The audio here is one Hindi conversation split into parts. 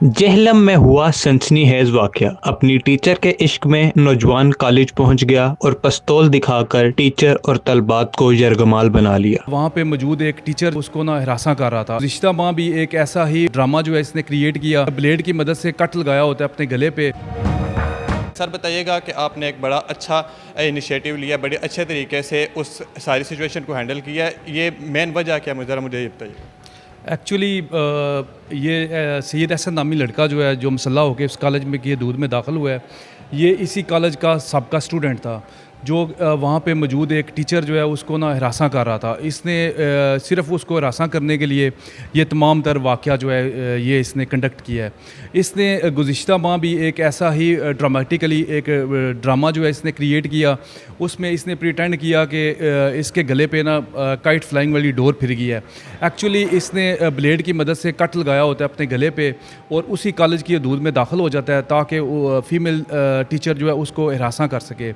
जेहलम में हुआ सनसनीखेज वाकया। अपनी टीचर के इश्क में नौजवान कॉलेज पहुंच गया और पिस्तौल दिखाकर टीचर और तलबात को यरगमाल बना लिया। वहाँ पे मौजूद एक टीचर उसको ना हरासा कर रहा था। रिश्ता माँ भी एक ऐसा ही ड्रामा जो है इसने क्रिएट किया, ब्लेड की मदद से कट लगाया होता है अपने गले पे। सर बताइएगा कि आपने एक बड़ा अच्छा इनिशिएटिव लिया, बड़े अच्छे तरीके से उस सारी सिचुएशन को हैंडल किया। ये मेन वजह क्या है, मुझे ये बताइए। एक्चुअली ये सैयद अहसन नामी लड़का जो है, जो मसल्ला होकर इस कॉलेज में किए दूध में दाखिल हुआ है, ये इसी कॉलेज का सबका स्टूडेंट था। जो वहाँ पे मौजूद एक टीचर जो है उसको ना हरासा कर रहा था। इसने सिर्फ उसको हरासा करने के लिए ये तमाम तर वाक़या जो है ये इसने कंडक्ट किया है। इसने गुज़िश्ता माह भी एक ऐसा ही ड्रामेटिकली एक ड्रामा जो है इसने क्रिएट किया। उसमें इसने प्रिटेंड किया कि इसके गले पे ना काइट फ्लाइंग वाली डोर फिर गई है। एक्चुअली इसने ब्लेड की मदद से कट लगाया होता है अपने गले पे और उसी कॉलेज की हदूद में दाखिल हो जाता है ताकि फ़ीमेल टीचर जो है उसको हरासा कर सके।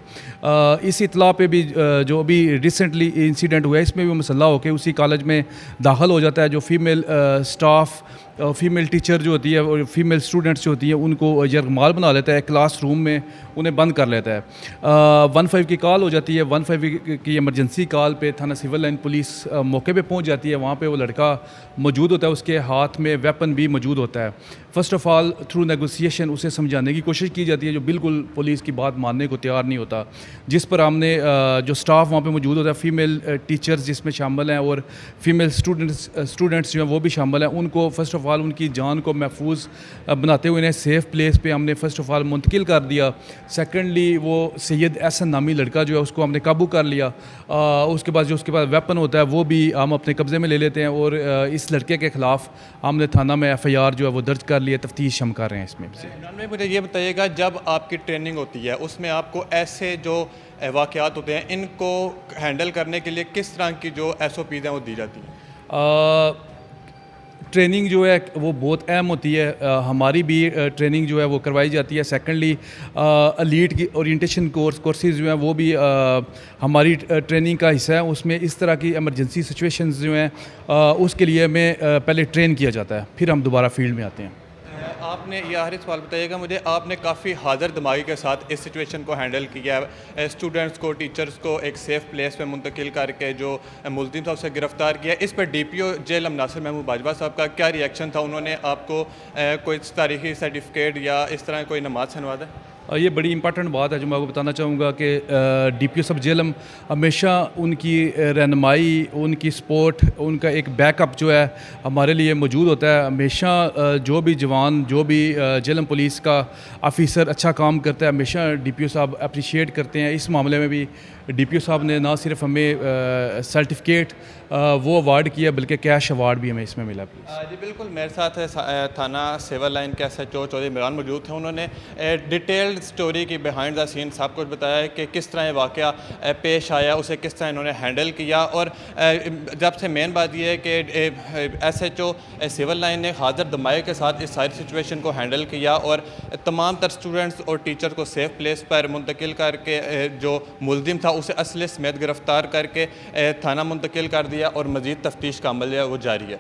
इस इतला पे भी जो अभी रिसेंटली इंसिडेंट हुआ है, इसमें भी मसला होकर उसी कॉलेज में दाखिल हो जाता है। जो फीमेल स्टाफ, फीमेल टीचर जो होती है और फीमेल स्टूडेंट्स जो होती हैं उनको यरगमाल बना लेता है, क्लास रूम में उन्हें बंद कर लेता है। 15 की कॉल हो जाती है। 15 की इमरजेंसी कॉल पे थाना सिविल लाइन पुलिस मौके पे पहुंच जाती है। वहाँ पे वो लड़का मौजूद होता है, उसके हाथ में वेपन भी मौजूद होता है। First of all through negotiation उसे समझाने की कोशिश की जाती है, जो बिल्कुल पुलिस की बात मानने को तैयार नहीं होता। जिस पर हमने जो स्टाफ वहाँ पे मौजूद होता है, फ़ीमेल टीचर्स जिसमें शामिल हैं और फीमेल स्टूडेंट्स जो हैं वो भी शामिल हैं, उनको फ़र्स्ट ऑफ़ ऑल उनकी जान को महफूज बनाते हुए इन्हें सेफ़ प्लेस पे हमने फ़र्स्ट ऑफ़ ऑल मुंतकिल कर दिया। सेकेंडली वो सैयद अहसन नामी लड़का जो है उसको हमने काबू कर लिया। उसके बाद जो उसके पास वेपन होता है वो भी हम अपने कब्ज़े में ले लेते हैं और इस लड़के के ख़िलाफ़ हमने थाना में FIR जो है वो दर्ज कर लिया। तफ्तीश हम कर रहे हैं इसमें से। इमरान, मुझे ये बताइएगा, जब आपकी ट्रेनिंग होती है उसमें आपको ऐसे जो वाक़यात होते हैं इनको हैंडल करने के लिए किस तरह की जो SOPs हैं वो दी जाती हैं? ट्रेनिंग जो है वो बहुत अहम होती है। हमारी भी ट्रेनिंग जो है वो करवाई जाती है। सेकेंडली एलीट की ओरिएंटेशन कोर्सेज जो हैं वो भी हमारी ट्रेनिंग का हिस्सा है। उसमें इस तरह की इमरजेंसी सिचुएशंस जो हैं उसके लिए हमें पहले ट्रेन किया जाता है, फिर हम दोबारा फील्ड में आते हैं। आपने ये आखिरी सवाल बताइएगा मुझे, आपने काफ़ी हाज़र दिमागी के साथ इस सिचुएशन को हैंडल किया है, स्टूडेंट्स को, टीचर्स को एक सेफ़ प्लेस पे मुंतकिल करके जो मुल्ज़िम था उसे गिरफ़्तार किया। इस पर DPO जेल नासिर महमूद बाजवा साहब का क्या रिएक्शन था? उन्होंने आपको कोई तारीख़ी सर्टिफिकेट या इस तरह कोई नमाज सुनवा दा? ये बड़ी इंपॉर्टेंट बात है जो मैं आपको बताना चाहूँगा कि DPO सब जेलम हमेशा उनकी रहनुमाई, उनकी सपोर्ट, उनका एक बैकअप जो है हमारे लिए मौजूद होता है। हमेशा जो भी जवान, जो भी जेलम पुलिस का ऑफिसर अच्छा काम करता है, हमेशा DPO साहब अप्रिशिएट करते हैं। इस मामले में भी DPO साहब ने ना सिर्फ हमें सर्टिफिकेट वो अवार्ड किया बल्कि कैश अवार्ड भी हमें इसमें मिला। जी बिल्कुल, मेरे साथ थाना सिविल लाइन के SHO चौधरी इमरान मौजूद थे। उन्होंने डिटेल्ड स्टोरी की बिहाइंड द सीन सब कुछ बताया है कि किस तरह ये वाक़या पेश आया, उसे किस तरह इन्होंने हैंडल किया। और जब से मेन बात यह है कि SHO सिविल लाइन ने हाज़र दमाए के साथ इस सारी सिचुएशन को हैंडल किया और तमाम तर स्टूडेंट्स और टीचर को सेफ़ प्लेस पर मुंतकिल करके जो मुल्ज़िम था उसे असले समेत गिरफ़्तार करके थाना मुंतकिल कर दिया और मज़ीद तफ्तीश का अमल है वो जारी है।